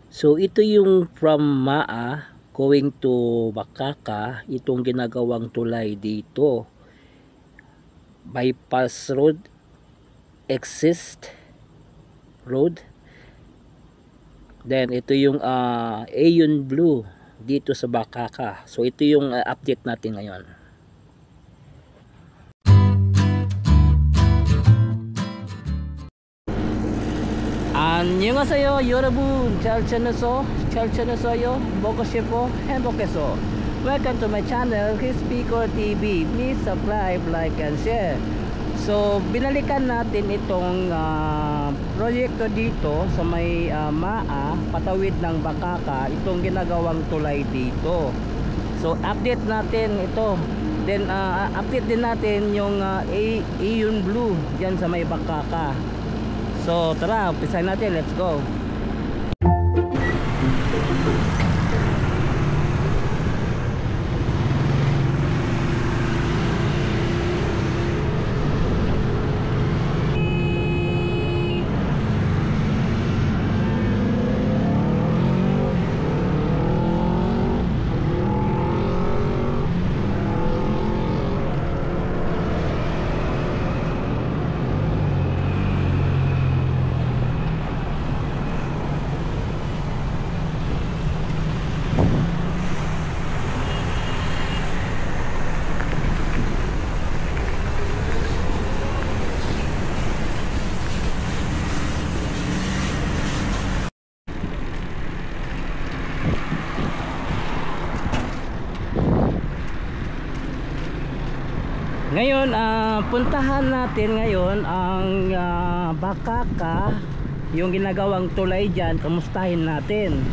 So ito yung from Maa going to Bakaka, itong ginagawang tulay dito. Bypass road, exist road. Then ito yung Aeon Blue dito sa Bakaka. So ito yung update natin ngayon. 안녕하세요 여러분, 잘 지내세요? 먹고 싶어 행복해서. Welcome to my channel, Crispycore TV. Please subscribe, like and share. So binalikan natin itong proyekto dito sa may Maa, patawid ng Bakaka, itong ginagawang tulay dito. So update natin ito. Then update din natin yung Aeon Blue dyan sa may Bakaka. So tara, umpisahan natin, let's go. Ngayon, puntahan natin ngayon ang Bakaka, yung ginagawang tulay dyan, kamustahin natin.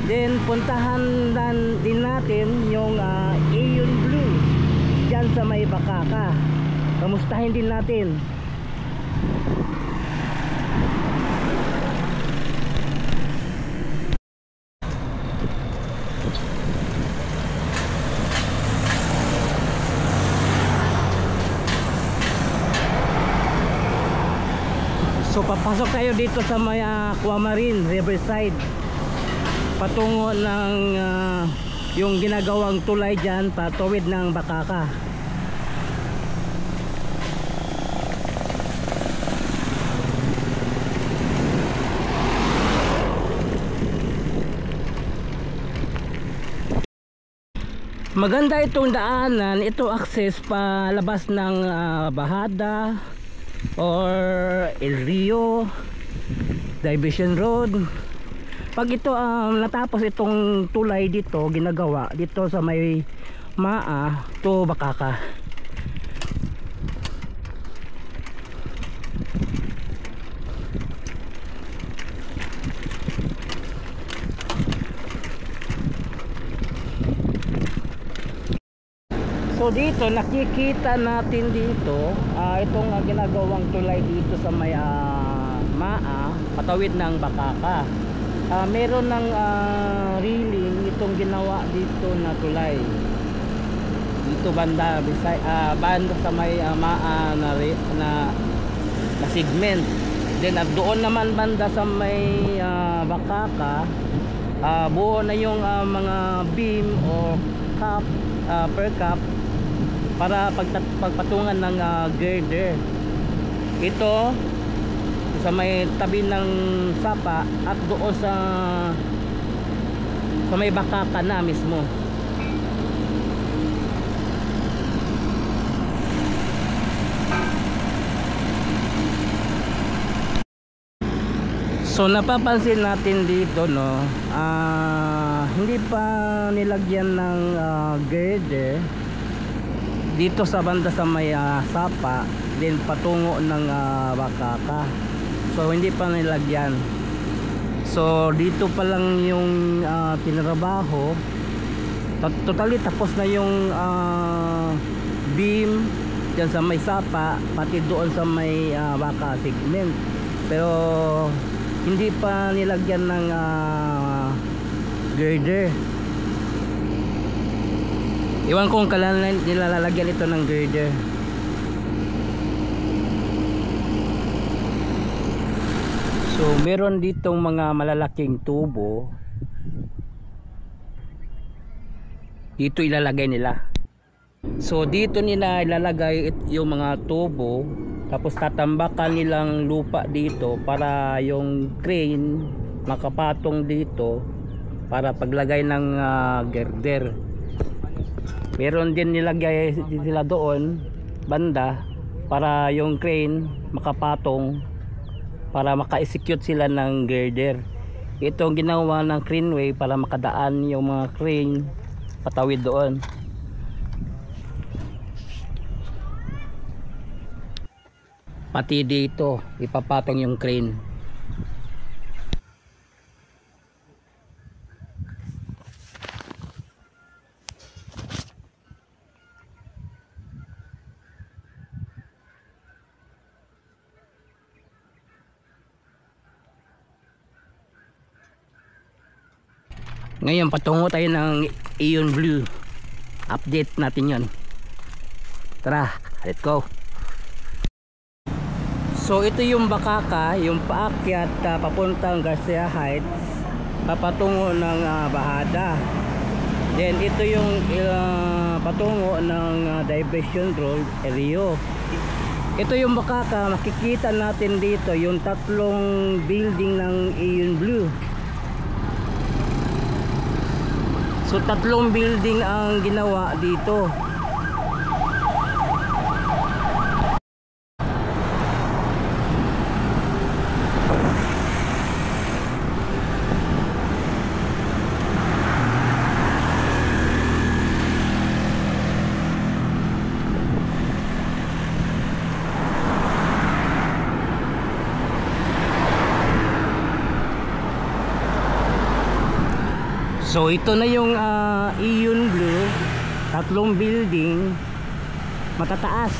Then puntahan din natin yung Aeon Blue dyan sa may Bakaka, kamustahin din natin. So papasok tayo dito sa may Aquamarine Riverside, patungo ng yung ginagawang tulay dyan, patawid ng Bakaka. Maganda itong daanan, ito access palabas ng Bahada or El Rio Division Road. Pag ito natapos itong tulay dito, ginagawa dito sa may Maa to Bakaka. So dito nakikita natin dito itong ginagawang tulay dito sa may Maa, patawid ng Bakaka. Meron ng railing itong ginawa dito na tulay dito banda banda sa may Maa na segment. Then doon naman banda sa may Bakaka, buo na yung mga beam o cup, per cup, para pagpatungan ng girder. Ito sa may tabi ng Sapa at doon sa may Bakaka na mismo. So napapansin natin dito, no, hindi pa nilagyan ng girder dito sa banda sa may Sapa, din patungo ng Bakaka. So hindi pa nilagyan. So dito pa lang yung tinrabaho. Totally tapos na yung beam dyan sa may Sapa, pati doon sa may Baka segment. Pero hindi pa nilagyan ng girder. Iwan kung kailan nilalagyan ito ng girder. So meron ditong mga malalaking tubo. Dito ilalagay nila. So dito nila ilalagay yung mga tubo, tapos tatambakan nilang lupa dito para yung crane makapatong dito para paglagay ng girder. Meron din nilagay sila doon banda para yung crane makapatong para maka-execute sila ng girder. Ito ang ginawa ng craneway para makadaan yung mga crane patawid doon. Pati dito ipapatong yung crane. Ngayon patungo tayo ng Aeon Blue. Update natin yon. Tara, let's go. So ito yung Bakaka, yung paakyat papuntang Garcia Heights, papatungo ng Bahada. Then ito yung patungo ng Diversion Road, Rio. Ito yung Bakaka, makikita natin dito yung tatlong building ng Aeon Blue. So tatlong building ang ginawa dito. So ito na yung Aeon Blue, tatlong building, matataas.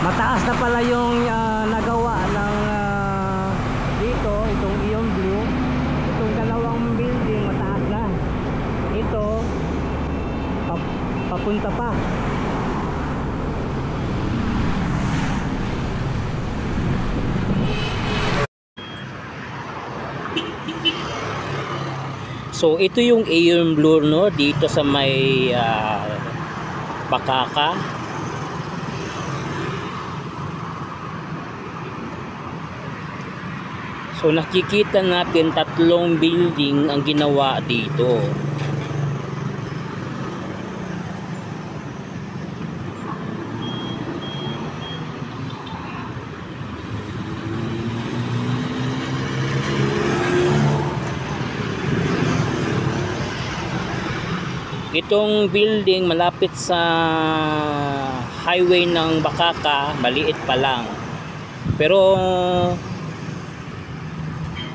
Mataas na pala yung nagawa ng dito, itong Aeon Blue. Itong dalawang building mataas na. Ito papunta pa. So ito yung Aeon Blue, no, dito sa may Bakaka. So nakikita natin tatlong building ang ginawa dito. Itong building malapit sa highway ng Bakaka, maliit pa lang. Pero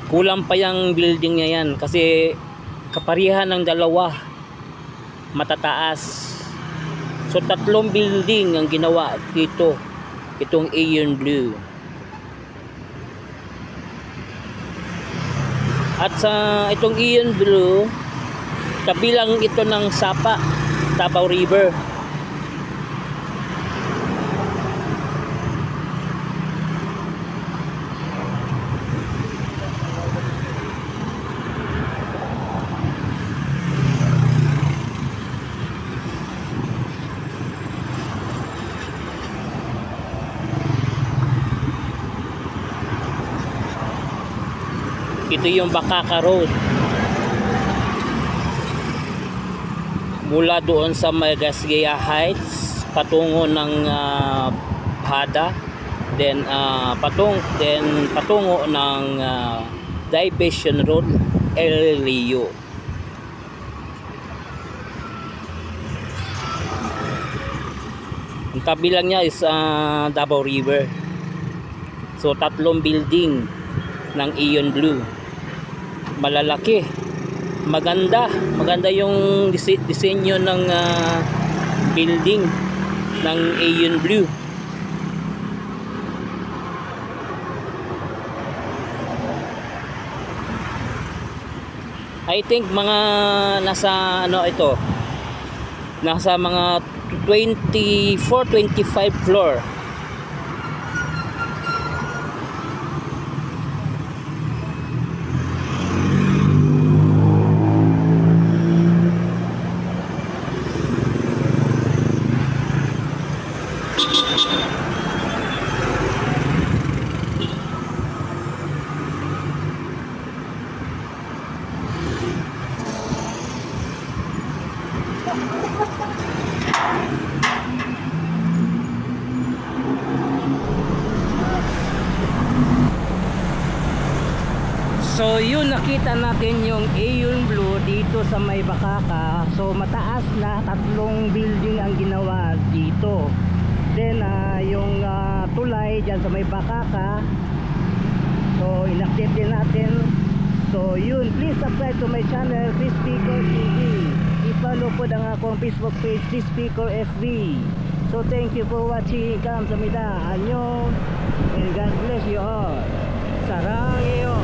kulang pa yung building niya yan kasi kaparihan ng dalawa matataas. So tatlong building ang ginawa dito, itong Aeon Blue. At sa itong Aeon Blue, kabilang ito ng Sapa, Davao River. Ito yung Bakaka Road. Mula doon sa Garcia Heights patungo ng Bahada, then patungo ng Diversion Road, El Rio. Ang kabilang niya is Davao River. So tatlong building ng Aeon Blue. Malalaki, maganda yung disenyo ng building ng Aeon Blue. I think mga nasa ano ito, nasa mga 24-25 floor. So yun, nakita natin yung Aeon Blue dito sa may Bakaka. So mataas na, 3 building ang ginawa dito. Then yung tulay dyan sa may Bakaka, so in-update din natin. So yun, please subscribe to my channel, Chris Speaker TV. I-follow po ang akong Facebook page, Chris Speaker FB. So thank you for watching. Kamsahamnida, annyeong, and God bless you all. Sarang iyo.